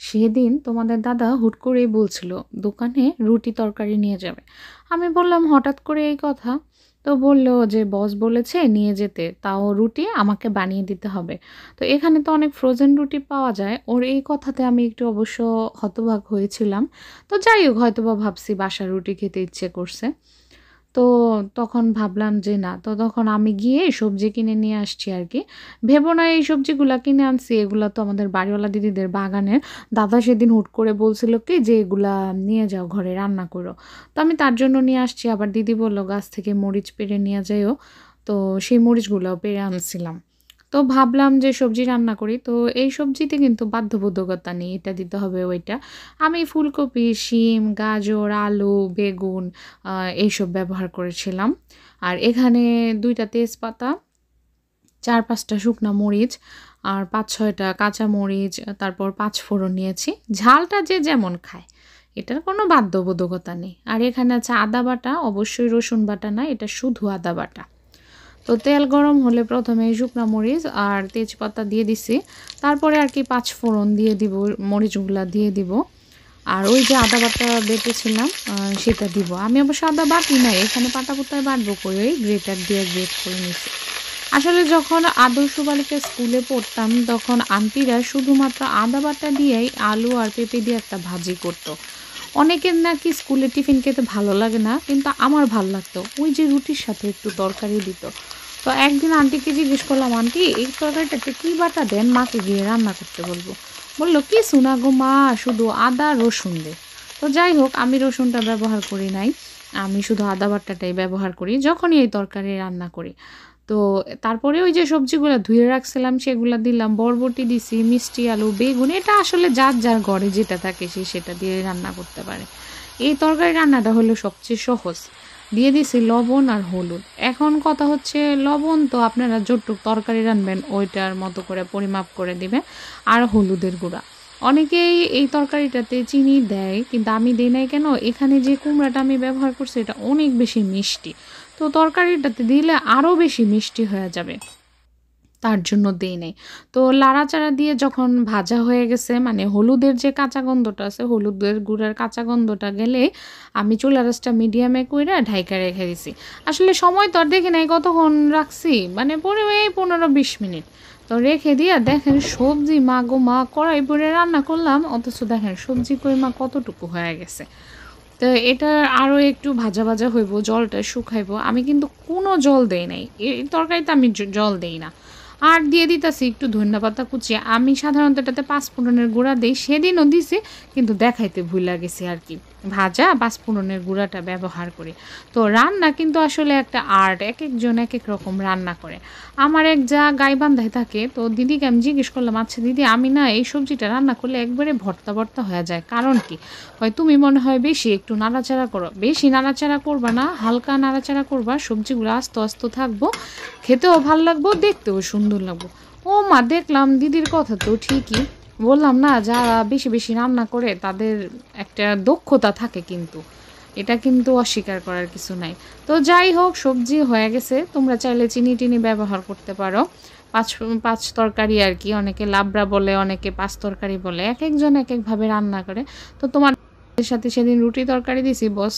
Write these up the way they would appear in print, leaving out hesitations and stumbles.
সেদিন তোমাদের দাদা হুট করেই বলছিল দোকানে রুটি তরকারি নিয়ে যাবে। আমি বললাম হঠাৎ করে এই কথা। তো বলল যে বস বলেছে নিয়ে যেতে, তাও রুটি আমাকে বানিয়ে দিতে হবে। তো এখানে তো অনেক ফ্রোজেন রুটি পাওয়া যায়, ওর এই কথাতে আমি একটু অবশ্য হতবাক হয়েছিলাম। তো যাই হোক, হয়তোবা ভাবছি বাসার রুটি খেতে ইচ্ছে করছে। তো তখন ভাবলাম যে না, তো তখন আমি গিয়ে সবজি কিনে নিয়ে আসছি আর কি। ভেবো না এই সবজিগুলা কিনে আনছি, এগুলা তো আমাদের বাড়িওয়ালা দিদিদের বাগানের। দাদা সেদিন হুট করে বলছিল কি যে এগুলা নিয়ে যাও ঘরে রান্না করো। তো আমি তার জন্য নিয়ে আসছি। আবার দিদি বললো গাছ থেকে মরিচ পেড়ে নিয়ে যাইও। তো সেই মরিচগুলোও পেড়ে আনছিলাম। তো ভাবলাম যে সবজি রান্না করি, তো এই সবজিতে কিন্তু বাধ্যবাধকতা নেই এটা দিতে হবে ওইটা। আমি ফুলকপি, শিম, গাজর, আলু, বেগুন এইসব ব্যবহার করেছিলাম। আর এখানে ২টা তেজপাতা, ৪-৫টা শুকনা মরিচ, আর ৫-৬টা কাঁচা মরিচ, তারপর ৫ ফোড়ন নিয়েছি। ঝালটা যে যেমন খায়, এটার কোনো বাধ্যবাধকতা নেই। আর এখানে আছে আদা বাটা, অবশ্যই রসুন বাটা না, এটা শুধু আদা বাটা। তো তেল গরম হলে প্রথমে শুকনা মরিচ আর তেজপাতা দিয়ে দিছি। তারপরে আর কি ৫ ফোড়ন দিয়ে দিব, মরিচগুলা দিয়ে দিব। আর ওই যে আদা বাটা বেটেছিলাম সেটা দিব। আমি অবশ্য আদা বাটি নাই, এখানে পাটাপোতায় বাটবো করে ওই গ্রেটার দিয়ে গ্রেট করে নিছি। আসলে যখন আদর্শ বালিকা স্কুলে পড়তাম তখন আন্টিরা শুধুমাত্র আদা বাটা দিয়েই আলু আর পেঁপে দিয়ে একটা ভাজি করতো। অনেকের নাকি স্কুলে টিফিন খেতে ভালো লাগে না, কিন্তু আমার ভাল লাগতো। ওই যে রুটির সাথে একটু তরকারি দিত। তো একদিন আন্টিকে জিজ্ঞেস করলাম, আন্টি এই তরকারিটাতে কী বাটা দেন, মাকে গিয়ে রান্না করতে বলবো। বললো কি শোনা গো মা, শুধু আদা রসুন দে। তো যাই হোক, আমি রসুনটা ব্যবহার করি নাই, আমি শুধু আদা বাটাটাই ব্যবহার করি যখনই এই তরকারি রান্না করি। তো তারপরে ওই যে সবজিগুলো ধুয়ে রাখছিলাম সেগুলো দিলাম, বরবটি দিছি, মিষ্টি আলু, বেগুন, এটা আসলে যার যার ঘরে যেটা থাকে সে সেটা দিয়ে রান্না করতে পারে। এই তরকারি রান্নাটা হলো সবচেয়ে সহজ। দিয়ে দিছি লবণ আর হলুদ। এখন কথা হচ্ছে লবণ তো আপনারা যতটুক তরকারি রান্নবেন ওইটার মতো করে পরিমাপ করে দিবেন। আর হলুদের গুঁড়া, অনেকেই এই তরকারিটাতে চিনি দেয়, কিন্তু আমি দিই নাই কেন, এখানে যে কুমড়াটা আমি ব্যবহার করছি এটা অনেক বেশি মিষ্টি। তো তরকারিটাতে দিলে আরও বেশি মিষ্টি হয়ে যাবে, তার জন্য দেই নাই। তো লাড়াচাড়া দিয়ে যখন ভাজা হয়ে গেছে, মানে হলুদের যে কাঁচা গন্ধটা আছে, হলুদের গুঁড়ার কাঁচা গন্ধটা গেলে আমি চুলার আঁচটা মিডিয়ামে কইরা ঢাইকা রেখে দিছি। আসলে সময় তো আর দেখি নাই কতক্ষণ রাখছি, মানে পরে এই ১৫-২০ মিনিট। তো রেখে দিয়া দেখেন সবজি, মা গো মা, কড়াই পরে রান্না করলাম, অথচ দেখেন সবজি পরিমা কতটুকু হয়ে গেছে। তো এটা আরও একটু ভাজা ভাজা হইব, জলটা শুকাইব। আমি কিন্তু কোনো জল দেই নাই, এই তরকারিতে আমি জল দেই না। আর দিয়ে দিতেছি একটু ধনিয়া কুচি। আমি সাধারণত এটাতে ৫ ফোড়নের গুঁড়া দিই, সেদিনও দিছি, কিন্তু দেখাইতে ভুলে গেছি আর কি, ভাজা ৫ ফোড়নের গুঁড়াটা ব্যবহার করি। তো রান্না কিন্তু আসলে একটা আর্ট, এক একজন এক এক রকম রান্না করে। আমার এক যা গাইবান্ধায় থাকে, তো দিদিকে আমি জিজ্ঞেস করলাম, আচ্ছা দিদি, আমি না এই সবজিটা রান্না করলে একবারে ভর্তা ভর্তা হয়ে যায়, কারণ কি? হয় তুমি মনে হয় বেশি একটু নাড়াচাড়া করো। বেশি নাড়াচাড়া করবা না, হালকা নাড়াচাড়া করবা, সবজিগুলো আস্তে আস্তে থাকবো, খেতেও ভালো লাগবো, দেখতেও সুন্দর লাগবো। ও মা, দেখলাম দিদির কথা তো ঠিকই। বললাম না, যারা বেশি বেশি রান্না করে তাদের একটা দক্ষতা থাকে, কিন্তু এটা কিন্তু অস্বীকার করার কিছু নাই। তো যাই হোক, সবজি হয়ে গেছে। তোমরা চাইলে চিনি টিনি ব্যবহার করতে পারো। পাঁচ পাঁচ তরকারি আর কি, অনেকে লাবড়া বলে, অনেকে পাঁচ তরকারি বলে, এক একজন এক একভাবে রান্না করে। তো তোমার সাথে সেদিন রুটি তরকারি দিছি, বস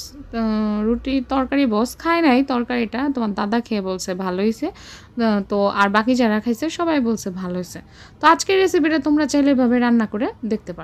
রুটি তরকারি বস খায় নাই, তরকারিটা তোমার দাদা খেয়ে বলছে ভালো হয়েছে। তো আর বাকি যারা খাইছে সবাই বলছে ভালো হয়েছে। তো আজকের রেসিপিটা তোমরা চাইলে এভাবে রান্না করে দেখতে পারো।